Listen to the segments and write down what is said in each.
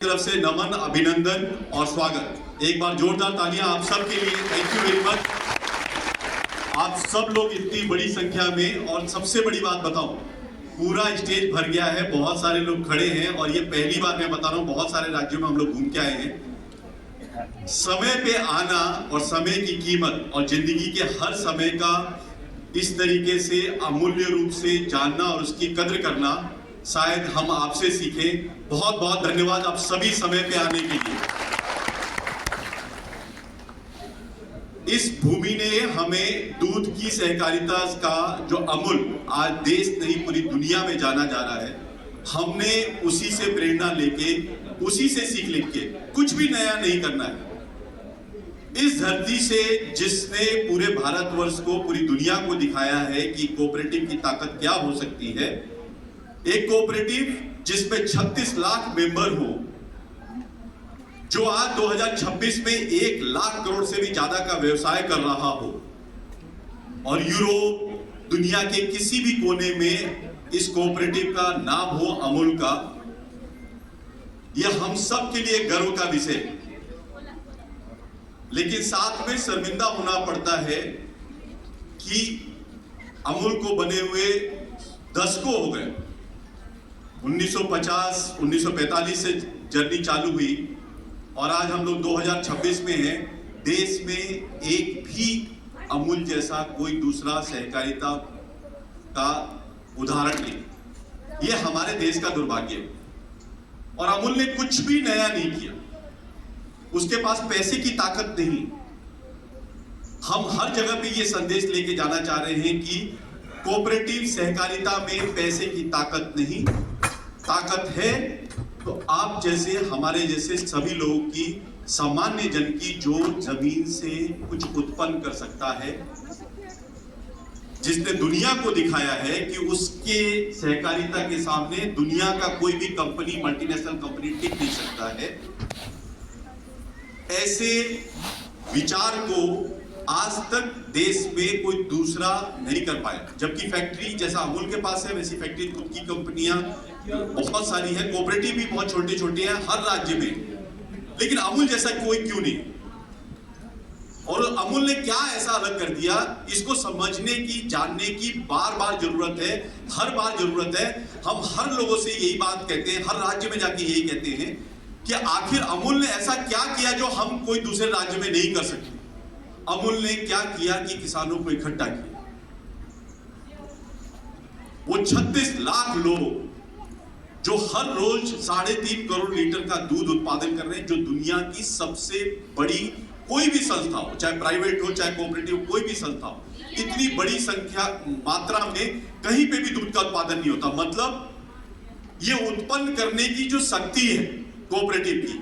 तरफ से नमन, अभिनंदन और स्वागत। एक बार जोरदार तालियां आप सब के लिए। Thank you very much. आप सब लोग इतनी बड़ी संख्या में, और सबसे बड़ी बात बताऊं, पूरा स्टेज भर गया है, बहुत सारे लोग खड़े हैं और ये पहली बार मैं बता रहा हूं, बहुत सारे राज्यों में हम लोग घूम के आए हैं। समय पे आना और समय की कीमत और जिंदगी के हर समय का इस तरीके से अमूल्य रूप से जानना और उसकी कद्र करना शायद हम आपसे सीखें। बहुत बहुत धन्यवाद आप सभी समय पे आने के लिए। इस भूमि ने हमें दूध की सहकारिता का जो अमूल आज देश नहीं पूरी दुनिया में जाना जा रहा है, हमने उसी से प्रेरणा लेके, उसी से सीख लिख के, कुछ भी नया नहीं करना है। इस धरती से जिसने पूरे भारतवर्ष को, पूरी दुनिया को दिखाया है कि कोऑपरेटिव की ताकत क्या हो सकती है। एक कोऑपरेटिव जिसमें 36 लाख मेंबर हो, जो आज 2026 में 1 लाख करोड़ से भी ज्यादा का व्यवसाय कर रहा हो, और यूरोप, दुनिया के किसी भी कोने में इस कोऑपरेटिव का नाम हो, अमूल का, यह हम सब के लिए गर्व का विषय। लेकिन साथ में शर्मिंदा होना पड़ता है कि अमूल को बने हुए दशकों हो गए। 1950, 1945 से जर्नी चालू हुई और आज हम लोग 2026 में हैं। देश में एक भी अमूल जैसा कोई दूसरा सहकारिता का उदाहरण नहीं। यह हमारे देश का दुर्भाग्य है। और अमूल ने कुछ भी नया नहीं किया। उसके पास पैसे की ताकत नहीं। हम हर जगह पे ये संदेश लेके जाना चाह रहे हैं कि कोऑपरेटिव सहकारिता में पैसे की ताकत नहीं, ताकत है तो आप जैसे, हमारे जैसे सभी लोगों की, सामान्य जन की, जो जमीन से कुछ उत्पन्न कर सकता है, जिसने दुनिया को दिखाया है कि उसके सहकारिता के सामने दुनिया का कोई भी कंपनी, मल्टीनेशनल कंपनी टिक नहीं सकता है। ऐसे विचार को आज तक देश में कोई दूसरा नहीं कर पाया। जबकि फैक्ट्री जैसा अमूल के पास है, वैसी फैक्ट्री खुद की कंपनियां बहुत सारी है, कोऑपरेटिव भी बहुत छोटे छोटे हैं हर राज्य में, लेकिन अमूल जैसा कोई क्यों नहीं। और अमूल ने क्या ऐसा अलग कर दिया, इसको समझने की, जानने की बार बार जरूरत है, हर बार जरूरत है। हम हर लोगों से यही बात कहते हैं, हर राज्य में जाके यही कहते हैं कि आखिर अमूल ने ऐसा क्या किया जो हम कोई दूसरे राज्य में नहीं कर सकते। अमूल ने क्या किया कि किसानों को इकट्ठा किया। वो 36 लाख लोग जो हर रोज 3.5 करोड़ लीटर का दूध उत्पादन कर रहे हैं, जो दुनिया की सबसे बड़ी कोई भी संस्था हो, चाहे प्राइवेट हो चाहे कोऑपरेटिव, कोई भी संस्था हो, इतनी बड़ी संख्या मात्रा में कहीं पे भी दूध का उत्पादन नहीं होता। मतलब ये उत्पन्न करने की जो शक्ति है कोऑपरेटिव की,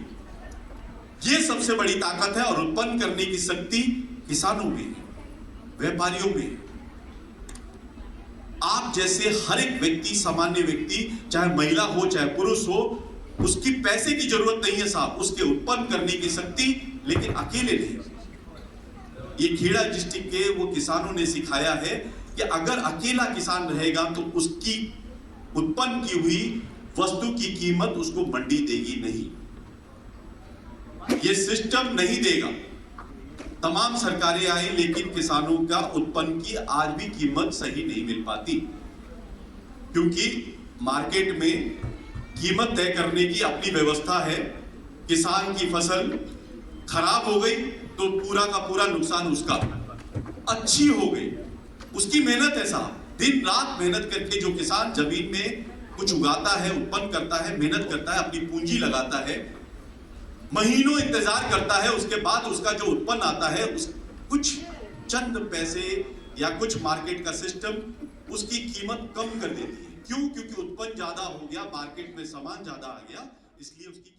ये सबसे बड़ी ताकत है। और उत्पन्न करने की शक्ति किसानों में, व्यापारियों में, आप जैसे हर एक व्यक्ति, सामान्य व्यक्ति, चाहे महिला हो चाहे पुरुष हो, उसकी पैसे की जरूरत नहीं है साहब, उसके उत्पन्न करने की शक्ति। लेकिन अकेले नहीं। ये खेड़ा डिस्ट्रिक्ट के वो किसानों ने सिखाया है कि अगर अकेला किसान रहेगा तो उसकी उत्पन्न की हुई वस्तु की कीमत उसको मंडी देगी नहीं, ये सिस्टम नहीं देगा। तमाम सरकारें आई, लेकिन किसानों का उत्पन्न की आज भी कीमत सही नहीं मिल पाती, क्योंकि मार्केट में कीमत तय करने की अपनी व्यवस्था है। किसान की फसल खराब हो गई तो पूरा का पूरा नुकसान उसका। अच्छी हो गई, उसकी मेहनत है साहब, दिन रात मेहनत करके जो किसान जमीन में कुछ उगाता है, उत्पन्न करता है, मेहनत करता है, अपनी पूंजी लगाता है, महीनों इंतजार करता है, उसके बाद उसका जो उत्पन्न आता है, उस कुछ चंद पैसे या कुछ मार्केट का सिस्टम उसकी कीमत कम कर देती है। क्यों? क्योंकि उत्पन्न ज्यादा हो गया, मार्केट में सामान ज्यादा आ गया, इसलिए उसकी